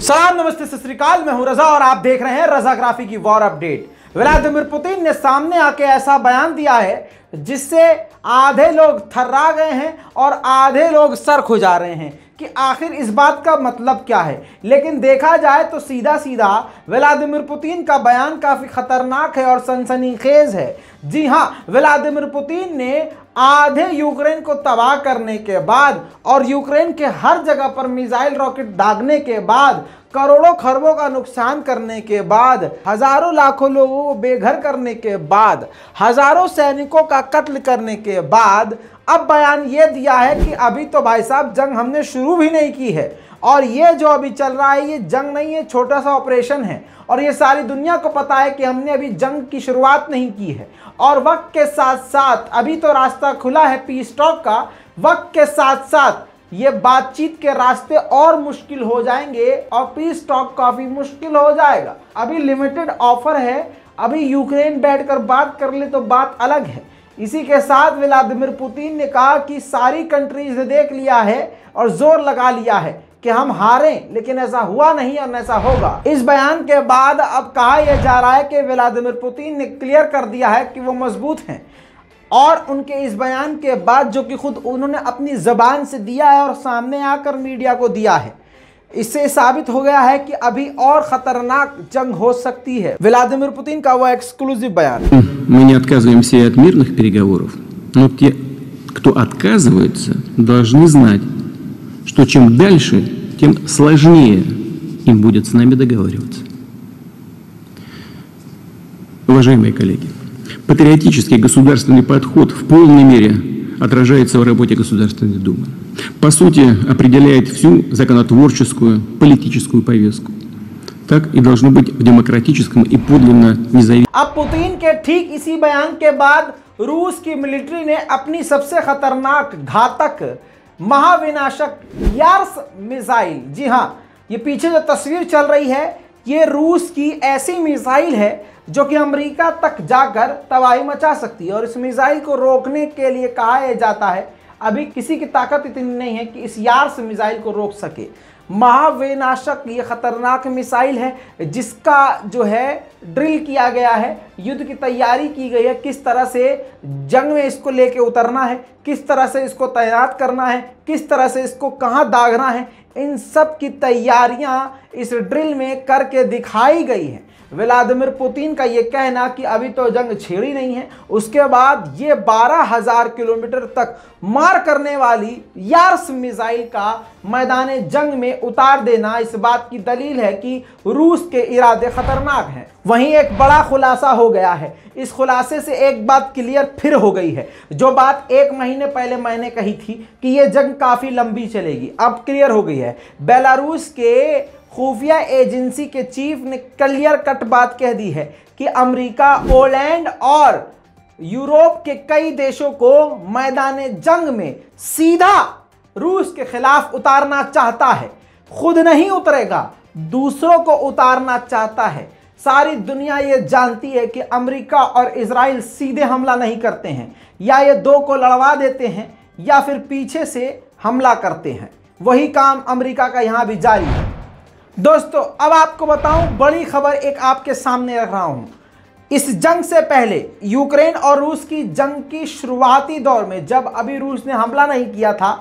सलाम नमस्ते सत श्री अकाल, मैं हूं रजा और आप देख रहे हैं रजाग्राफी की वॉर अपडेट। व्लादिमीर पुतिन ने सामने आके ऐसा बयान दिया है जिससे आधे लोग थर्रा गए हैं और आधे लोग सर खुजा रहे हैं कि आखिर इस बात का मतलब क्या है। लेकिन देखा जाए तो सीधा सीधा व्लादिमीर पुतिन का बयान काफ़ी खतरनाक है और सनसनीखेज है। जी हाँ, व्लादिमीर पुतिन ने आधे यूक्रेन को तबाह करने के बाद और यूक्रेन के हर जगह पर मिसाइल रॉकेट दागने के बाद, करोड़ों खरबों का नुकसान करने के बाद, हजारों लाखों लोगों को बेघर करने के बाद, हजारों सैनिकों का कत्ल करने के बाद अब बयान ये दिया है कि अभी तो भाई साहब जंग हमने शुरू भी नहीं की है और ये जो अभी चल रहा है ये जंग नहीं है, छोटा सा ऑपरेशन है और ये सारी दुनिया को पता है कि हमने अभी जंग की शुरुआत नहीं की है। और वक्त के साथ साथ अभी तो रास्ता खुला है पीस टॉक का, वक्त के साथ साथ ये बातचीत के रास्ते और मुश्किल हो जाएंगे और पीस टॉक काफ़ी मुश्किल हो जाएगा। अभी लिमिटेड ऑफर है, अभी यूक्रेन बैठकर बात कर ले तो बात अलग है। इसी के साथ व्लादिमीर पुतिन ने कहा कि सारी कंट्रीज ने देख लिया है और जोर लगा लिया है कि हम हारें, लेकिन ऐसा हुआ नहीं और ऐसा होगा। इस बयान के बाद अब कहा यह जा रहा है कि व्लादिमीर पुतिन ने क्लियर कर दिया है कि वो मजबूत हैं और उनके इस बयान के बाद जो कि खुद उन्होंने अपनी ज़बान से दिया है और सामने आकर मीडिया को दिया है, इससे साबित हो गया है कि अभी और खतरनाक जंग हो सकती है। व्लादिमीर पुतिन का वो एक्सक्लूसिव बयान। Мы не отказываемся и от мирных переговоров, но те, кто отказывается, должны знать, что чем дальше, тем сложнее им будет с нами договариваться. Уважаемые коллеги, патриотический государственный подход в полной мере отражается в работе Государственной Думы. По сути, определяет всю законотворческую, политическую повестку. Так и должно быть в демократическом и подлинно независимом. अब पुतिन के ठीक इसी बयान के बाद रूस की मिलिट्री ने अपनी सबसे खतरनाक, घातक, महाविनाशक यार्स मिसाइल, जी हाँ, ये पीछे जो तस्वीर चल रही है ये रूस की ऐसी मिसाइल है जो कि अमेरिका तक जाकर तबाही मचा सकती है। और इस मिसाइल को रोकने के लिए कहा जाता है अभी किसी की ताकत इतनी नहीं है कि इस यार्स मिसाइल को रोक सके। महाविनाशक ये खतरनाक मिसाइल है जिसका जो है ड्रिल किया गया है, युद्ध की तैयारी की गई है, किस तरह से जंग में इसको लेके उतरना है, किस तरह से इसको तैनात करना है, किस तरह से इसको कहाँ दागना है, इन सब की तैयारियां इस ड्रिल में करके दिखाई गई हैं। व्लादिमीर पुतिन का ये कहना कि अभी तो जंग छेड़ी नहीं है, उसके बाद ये 12,000 किलोमीटर तक मार करने वाली यार्स मिसाइल का मैदान जंग में उतार देना इस बात की दलील है कि रूस के इरादे खतरनाक हैं। वहीं एक बड़ा खुलासा हो गया है। इस खुलासे से एक बात क्लियर फिर हो गई है, जो बात 1 महीने पहले मैंने कही थी कि ये जंग काफ़ी लंबी चलेगी, अब क्लियर हो गई है। बेलारूस के खुफिया एजेंसी के चीफ ने क्लियर कट बात कह दी है कि अमेरिका, पोलैंड और यूरोप के कई देशों को मैदान जंग में सीधा रूस के खिलाफ उतारना चाहता है। खुद नहीं उतरेगा, दूसरों को उतारना चाहता है। सारी दुनिया ये जानती है कि अमेरिका और इजराइल सीधे हमला नहीं करते हैं, या ये दो को लड़वा देते हैं या फिर पीछे से हमला करते हैं। वही काम अमेरिका का यहाँ भी जारी है। दोस्तों, अब आपको बताऊं, बड़ी खबर एक आपके सामने रख रहा हूं। इस जंग से पहले यूक्रेन और रूस की जंग की शुरुआती दौर में जब अभी रूस ने हमला नहीं किया था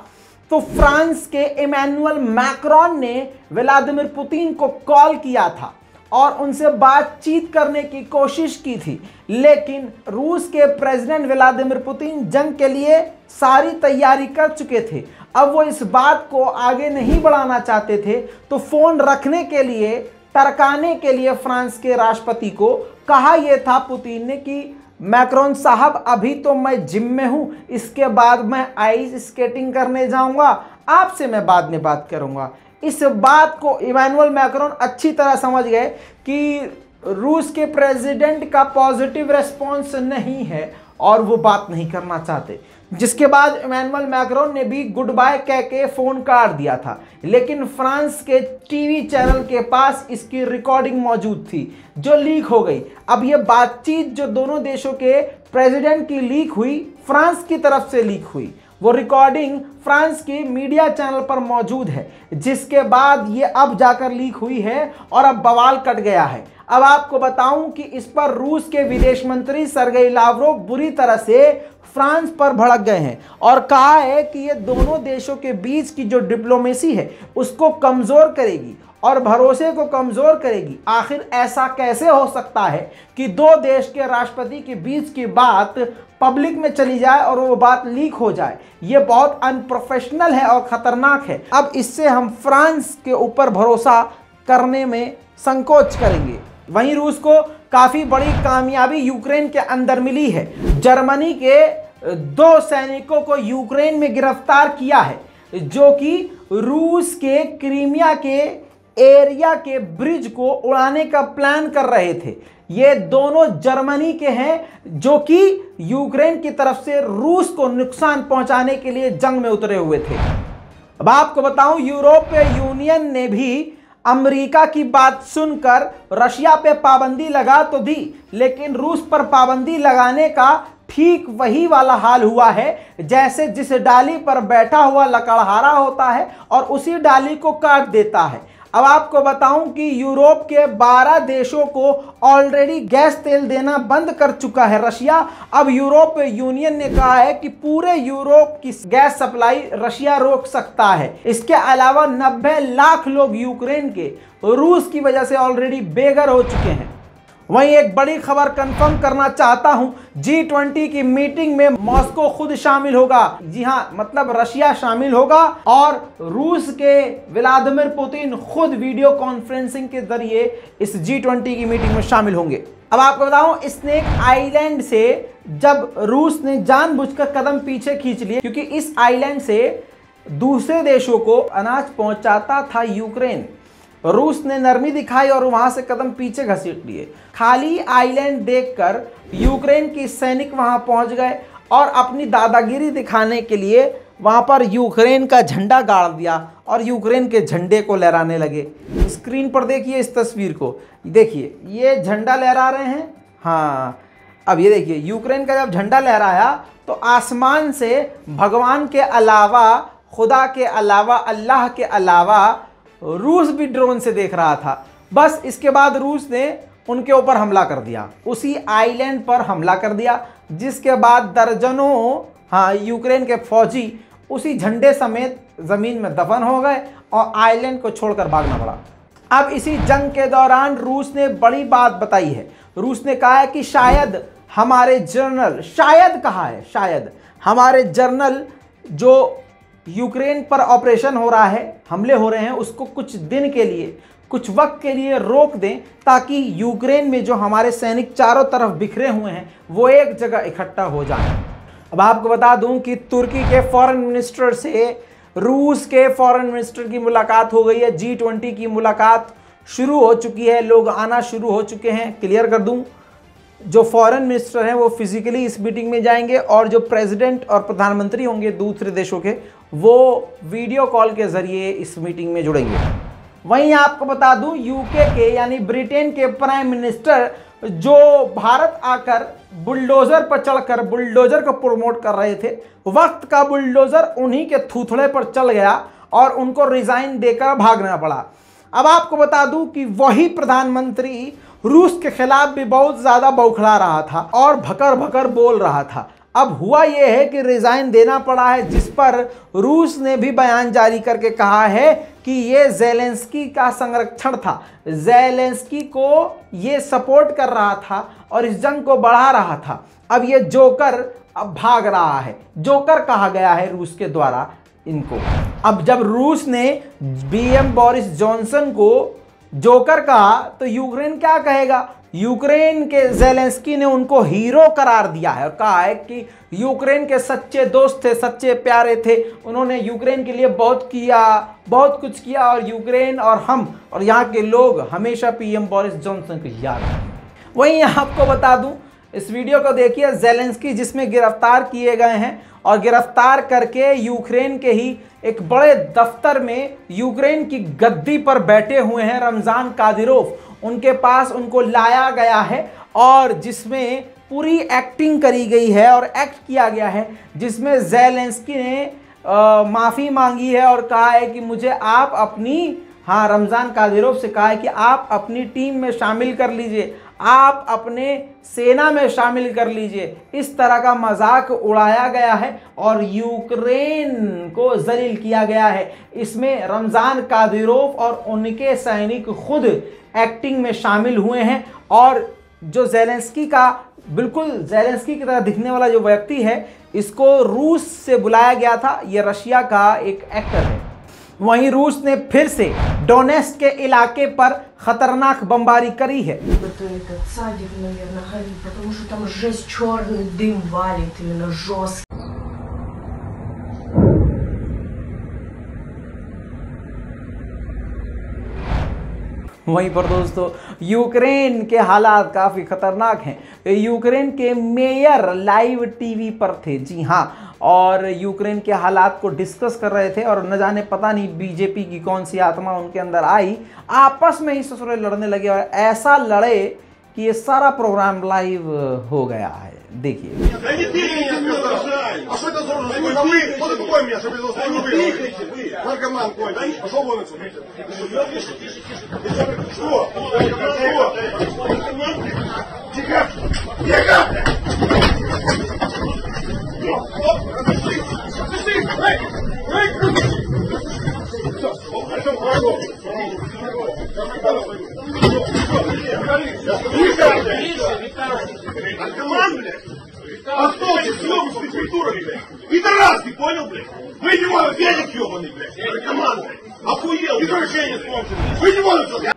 तो फ्रांस के इमैनुअल मैक्रोन ने व्लादिमीर पुतिन को कॉल किया था और उनसे बातचीत करने की कोशिश की थी। लेकिन रूस के प्रेसिडेंट व्लादिमीर पुतिन जंग के लिए सारी तैयारी कर चुके थे। अब वो इस बात को आगे नहीं बढ़ाना चाहते थे, तो फ़ोन रखने के लिए, टरकाने के लिए फ्रांस के राष्ट्रपति को कहा यह था पुतिन ने कि मैक्रोन साहब, अभी तो मैं जिम में हूँ, इसके बाद मैं आइस स्केटिंग करने जाऊँगा, आपसे मैं बाद में बात करूँगा। इस बात को इमैनुअल मैक्रोन अच्छी तरह समझ गए कि रूस के प्रेसिडेंट का पॉजिटिव रेस्पॉन्स नहीं है और वो बात नहीं करना चाहते, जिसके बाद इमैनुअल मैक्रोन ने भी गुड बाय कह के फ़ोन काट दिया था। लेकिन फ्रांस के टीवी चैनल के पास इसकी रिकॉर्डिंग मौजूद थी जो लीक हो गई। अब ये बातचीत जो दोनों देशों के प्रेसिडेंट की लीक हुई, फ्रांस की तरफ से लीक हुई वो रिकॉर्डिंग फ्रांस के मीडिया चैनल पर मौजूद है, जिसके बाद ये अब जाकर लीक हुई है और अब बवाल कट गया है। अब आपको बताऊं कि इस पर रूस के विदेश मंत्री सर्गेई लावरोव बुरी तरह से फ्रांस पर भड़क गए हैं और कहा है कि ये दोनों देशों के बीच की जो डिप्लोमेसी है उसको कमज़ोर करेगी और भरोसे को कमज़ोर करेगी। आखिर ऐसा कैसे हो सकता है कि दो देश के राष्ट्रपति के बीच की बात पब्लिक में चली जाए और वो बात लीक हो जाए? ये बहुत अनप्रोफेशनल है और ख़तरनाक है। अब इससे हम फ्रांस के ऊपर भरोसा करने में संकोच करेंगे। वहीं रूस को काफ़ी बड़ी कामयाबी यूक्रेन के अंदर मिली है। जर्मनी के 2 सैनिकों को यूक्रेन में गिरफ्तार किया है, जो कि रूस के क्रीमिया के एरिया के ब्रिज को उड़ाने का प्लान कर रहे थे। ये दोनों जर्मनी के हैं, जो कि यूक्रेन की तरफ से रूस को नुकसान पहुंचाने के लिए जंग में उतरे हुए थे। अब आपको बताऊं, यूरोपीय यूनियन ने भी अमेरिका की बात सुनकर रशिया पे पाबंदी लगा तो दी, लेकिन रूस पर पाबंदी लगाने का ठीक वही वाला हाल हुआ है जैसे जिस डाली पर बैठा हुआ लकड़हारा होता है और उसी डाली को काट देता है। अब आपको बताऊं कि यूरोप के 12 देशों को ऑलरेडी गैस तेल देना बंद कर चुका है रशिया। अब यूरोपीय यूनियन ने कहा है कि पूरे यूरोप की गैस सप्लाई रशिया रोक सकता है। इसके अलावा 90 लाख लोग यूक्रेन के रूस की वजह से ऑलरेडी बेघर हो चुके हैं। वहीं एक बड़ी खबर कंफर्म करना चाहता हूं, G20 की मीटिंग में मॉस्को खुद शामिल होगा। जी हां, मतलब रशिया शामिल होगा और रूस के व्लादिमीर पुतिन खुद वीडियो कॉन्फ्रेंसिंग के जरिए इस G20 की मीटिंग में शामिल होंगे। अब आपको बताऊं, स्नेक आइलैंड से जब रूस ने जानबूझकर कदम पीछे खींच लिए, क्योंकि इस आइलैंड से दूसरे देशों को अनाज पहुंचाता था यूक्रेन, रूस ने नरमी दिखाई और वहां से कदम पीछे घसीट लिए। खाली आइलैंड देखकर यूक्रेन के सैनिक वहां पहुंच गए और अपनी दादागिरी दिखाने के लिए वहां पर यूक्रेन का झंडा गाड़ दिया और यूक्रेन के झंडे को लहराने लगे। स्क्रीन पर देखिए इस तस्वीर को, देखिए ये झंडा लहरा रहे हैं। हाँ, अब ये देखिए यूक्रेन का जब झंडा लहराया तो आसमान से भगवान के अलावा, खुदा के अलावा, अल्लाह के अलावा रूस भी ड्रोन से देख रहा था। बस इसके बाद रूस ने उनके ऊपर हमला कर दिया, उसी आइलैंड पर हमला कर दिया, जिसके बाद दर्जनों यूक्रेन के फौजी उसी झंडे समेत ज़मीन में दफन हो गए और आइलैंड को छोड़कर भागना पड़ा। अब इसी जंग के दौरान रूस ने बड़ी बात बताई है। रूस ने कहा है कि शायद हमारे जनरल, शायद कहा है, शायद हमारे जनरल जो यूक्रेन पर ऑपरेशन हो रहा है, हमले हो रहे हैं, उसको कुछ दिन के लिए, कुछ वक्त के लिए रोक दें, ताकि यूक्रेन में जो हमारे सैनिक चारों तरफ बिखरे हुए हैं वो एक जगह इकट्ठा हो जाएं। अब आपको बता दूं कि तुर्की के फॉरेन मिनिस्टर से रूस के फॉरेन मिनिस्टर की मुलाकात हो गई है। G20 की मुलाकात शुरू हो चुकी है, लोग आना शुरू हो चुके हैं। क्लियर कर दूं, जो फॉरेन मिनिस्टर हैं वो फिजिकली इस मीटिंग में जाएंगे और जो प्रेसिडेंट और प्रधानमंत्री होंगे दूसरे देशों के, वो वीडियो कॉल के जरिए इस मीटिंग में जुड़ेंगे। वहीं आपको बता दूं, यूके के यानी ब्रिटेन के प्राइम मिनिस्टर जो भारत आकर बुलडोजर पर चढ़कर बुलडोजर को प्रमोट कर रहे थे, वक्त का बुलडोजर उन्हीं के थूथड़े पर चल गया और उनको रिजाइन देकर भागना पड़ा। अब आपको बता दूं कि वही प्रधानमंत्री रूस के खिलाफ भी बहुत ज़्यादा बौखला रहा था और भकर भकर बोल रहा था। अब हुआ यह है कि रिज़ाइन देना पड़ा है, जिस पर रूस ने भी बयान जारी करके कहा है कि ये ज़ेलेंस्की का संरक्षण था, ज़ेलेंस्की को ये सपोर्ट कर रहा था और इस जंग को बढ़ा रहा था। अब ये जोकर अब भाग रहा है, जोकर कहा गया है रूस के द्वारा इनको। अब जब रूस ने BM बोरिस जॉनसन को जोकर कहा तो यूक्रेन क्या कहेगा? यूक्रेन के ज़ेलेंस्की ने उनको हीरो करार दिया है और कहा है कि यूक्रेन के सच्चे दोस्त थे, सच्चे प्यारे थे, उन्होंने यूक्रेन के लिए बहुत किया, बहुत कुछ किया और यूक्रेन और हम और यहाँ के लोग हमेशा PM बोरिस जॉनसन को याद रखेंगे। वहीं आपको बता दूं, इस वीडियो को देखिए, ज़ेलेंस्की जिसमें गिरफ्तार किए गए हैं और गिरफ्तार करके यूक्रेन के ही एक बड़े दफ्तर में यूक्रेन की गद्दी पर बैठे हुए हैं रमज़ान कादिरोव, उनके पास उनको लाया गया है और जिसमें पूरी एक्टिंग करी गई है और एक्ट किया गया है, जिसमें ज़ेलेंस्की ने माफ़ी मांगी है और कहा है कि मुझे आप अपनी रमज़ान कादिरोव से कहा है कि आप अपनी टीम में शामिल कर लीजिए, आप अपने सेना में शामिल कर लीजिए। इस तरह का मजाक उड़ाया गया है और यूक्रेन को जलील किया गया है। इसमें रमज़ान कादिरोव और उनके सैनिक खुद एक्टिंग में शामिल हुए हैं और जो ज़ेलेंस्की का बिल्कुल ज़ेलेंस्की की तरह दिखने वाला जो व्यक्ति है, इसको रूस से बुलाया गया था। ये रशिया का एक एक्टर है। वहीं रूस ने फिर से डोनेट्स्क के इलाके पर खतरनाक बमबारी करी है। वहीं पर दोस्तों यूक्रेन के हालात काफ़ी ख़तरनाक हैं। यूक्रेन के मेयर लाइव टीवी पर थे, जी हाँ, और यूक्रेन के हालात को डिस्कस कर रहे थे और न जाने पता नहीं बीजेपी की कौन सी आत्मा उनके अंदर आई, आपस में ही ससुरे लड़ने लगे और ऐसा लड़े कि ये सारा प्रोग्राम लाइव हो गया है। देखिए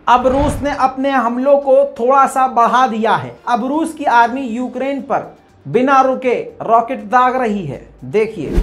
अब रूस ने अपने हमलों को थोड़ा सा बढ़ा दिया है। अब रूस की आर्मी यूक्रेन पर बिना रुके रॉकेट दाग रही है। देखिए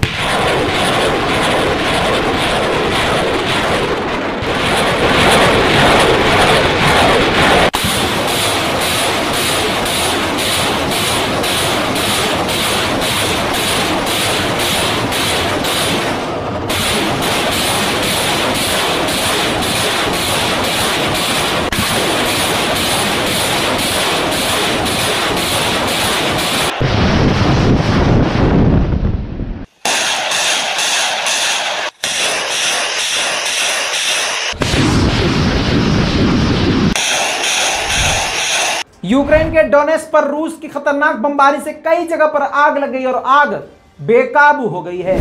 यूक्रेन के डोनेट्स्क पर रूस की खतरनाक बमबारी से कई जगह पर आग लग गई और आग बेकाबू हो गई है।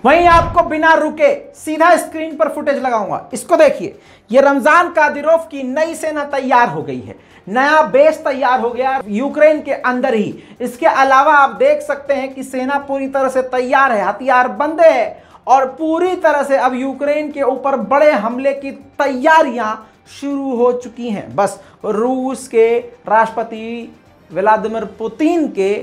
वहीं आपको बिना रुके सीधा स्क्रीन पर फुटेज लगाऊंगा, इसको देखिए। ये रमजान कादिरोव की नई सेना तैयार हो गई है, नया बेस तैयार हो गया यूक्रेन के अंदर ही। इसके अलावा आप देख सकते हैं कि सेना पूरी तरह से तैयार है, हथियार बंदे हैं और पूरी तरह से अब यूक्रेन के ऊपर बड़े हमले की तैयारियां शुरू हो चुकी हैं। बस रूस के राष्ट्रपति व्लादिमीर पुतिन के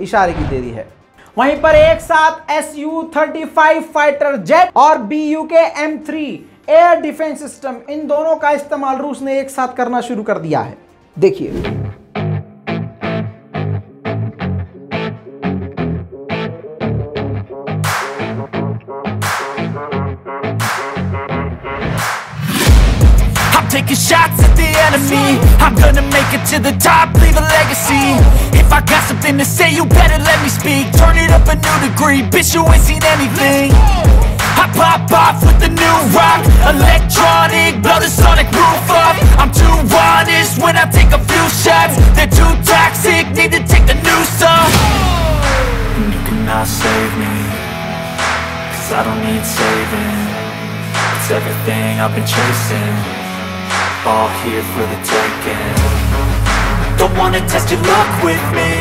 इशारे की देरी है। वहीं पर एक साथ Su-35 फाइटर जेट और BUK M3 air defence system, इन दोनों का इस्तेमाल रूस ने एक साथ करना शुरू कर दिया है। देखिए taking shots at the enemy. I'm gonna make it to the top, leave a legacy. If I got something to say, you better let me speak. Turn it up a new degree, bitch, you ain't seen anything. I pop off with the new rock, electronic, blow the sonic roof up. I'm too honest when I take a few shots. They're too toxic, need to take the news off. You cannot save me, 'cause I don't need saving. It's everything I've been chasing, all here for the taking. Don't wanna test your luck with me,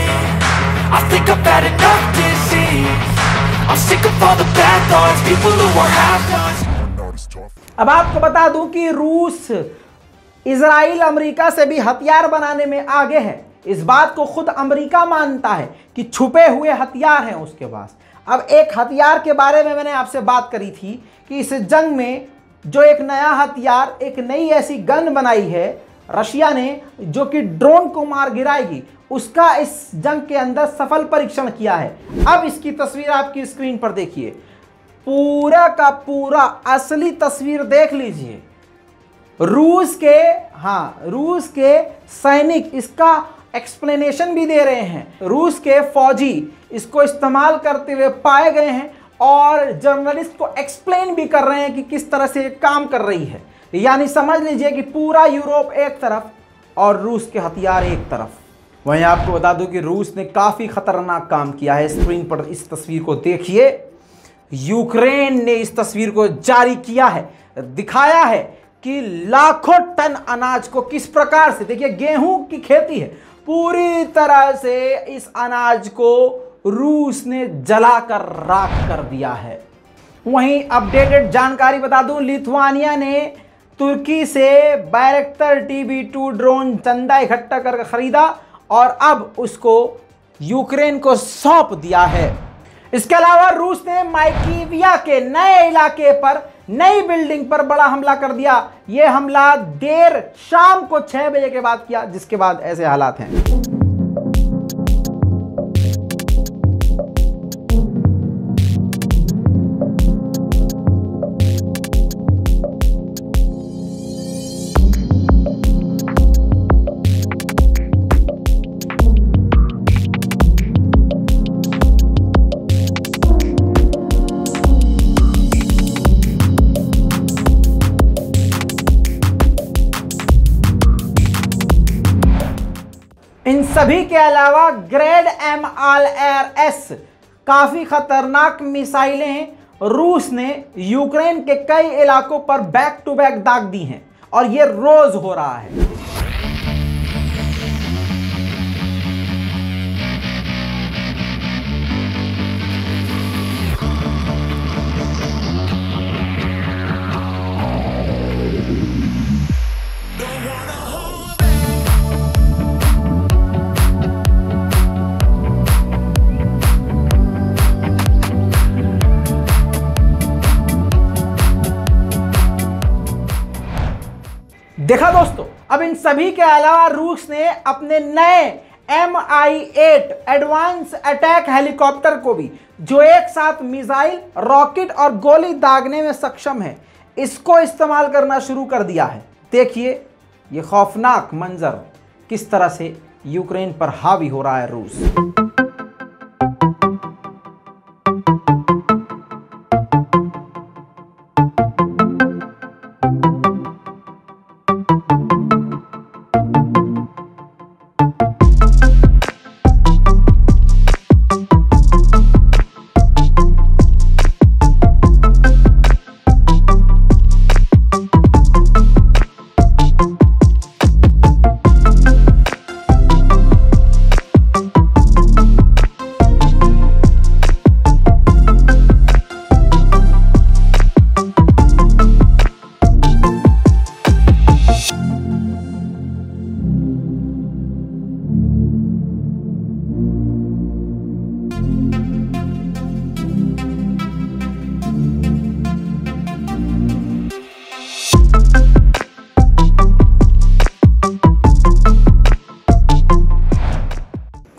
I think I've had enough disease. I'm sick of all the bad thoughts, people who are half-nots. अब आपको बता दूं कि रूस Israel America से भी हथियार बनाने में आगे है। इस बात को खुद अमेरिका मानता है कि छुपे हुए हथियार हैं उसके पास। अब एक हथियार के बारे में मैंने आपसे बात करी थी कि इस जंग में जो एक नया हथियार, एक नई ऐसी गन बनाई है रशिया ने, जो कि ड्रोन को मार गिराएगी, उसका इस जंग के अंदर सफल परीक्षण किया है। अब इसकी तस्वीर आपकी स्क्रीन पर देखिए, पूरा का पूरा असली तस्वीर देख लीजिए। रूस के सैनिक इसका एक्सप्लेनेशन भी दे रहे हैं। रूस के फौजी इसको इस्तेमाल करते हुए पाए गए हैं और जर्नलिस्ट को एक्सप्लेन भी कर रहे हैं कि किस तरह से काम कर रही है। यानी समझ लीजिए कि पूरा यूरोप एक तरफ और रूस के हथियार एक तरफ। वहीं आपको बता दूं कि रूस ने काफ़ी खतरनाक काम किया है। स्क्रीन पर इस तस्वीर को देखिए। यूक्रेन ने इस तस्वीर को जारी किया है, दिखाया है कि लाखों टन अनाज को किस प्रकार से, देखिए गेहूं की खेती है, पूरी तरह से इस अनाज को रूस ने जलाकर राख कर दिया है। वहीं अपडेटेड जानकारी बता दूं, लिथुआनिया ने तुर्की से बैरक्टर TB2 ड्रोन चंदा इकट्ठा कर खरीदा और अब उसको यूक्रेन को सौंप दिया है। इसके अलावा रूस ने माइकीविया के नए इलाके पर, नई बिल्डिंग पर बड़ा हमला कर दिया। यह हमला देर शाम को 6 बजे के बाद किया, जिसके बाद ऐसे हालात हैं। इन सभी के अलावा ग्रेड MLRS काफी खतरनाक मिसाइलें रूस ने यूक्रेन के कई इलाकों पर बैक टू बैक दाग दी हैं और ये रोज हो रहा है। देखा दोस्तों, अब इन सभी के अलावा रूस ने अपने नए Mi-8 एडवांस अटैक हेलीकॉप्टर को भी, जो एक साथ मिसाइल, रॉकेट और गोली दागने में सक्षम है, इसको इस्तेमाल करना शुरू कर दिया है। देखिए ये खौफनाक मंजर किस तरह से यूक्रेन पर हावी हो रहा है रूस।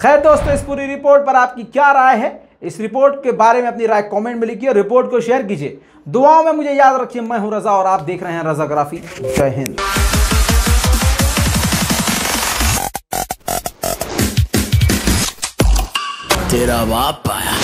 खैर दोस्तों, इस पूरी रिपोर्ट पर आपकी क्या राय है? इस रिपोर्ट के बारे में अपनी राय कमेंट में लिखिए, रिपोर्ट को शेयर कीजिए। दुआओं में मुझे याद रखिए। मैं हूं रजा और आप देख रहे हैं रजाग्राफी। जय हिंद। तेरा बाप आया।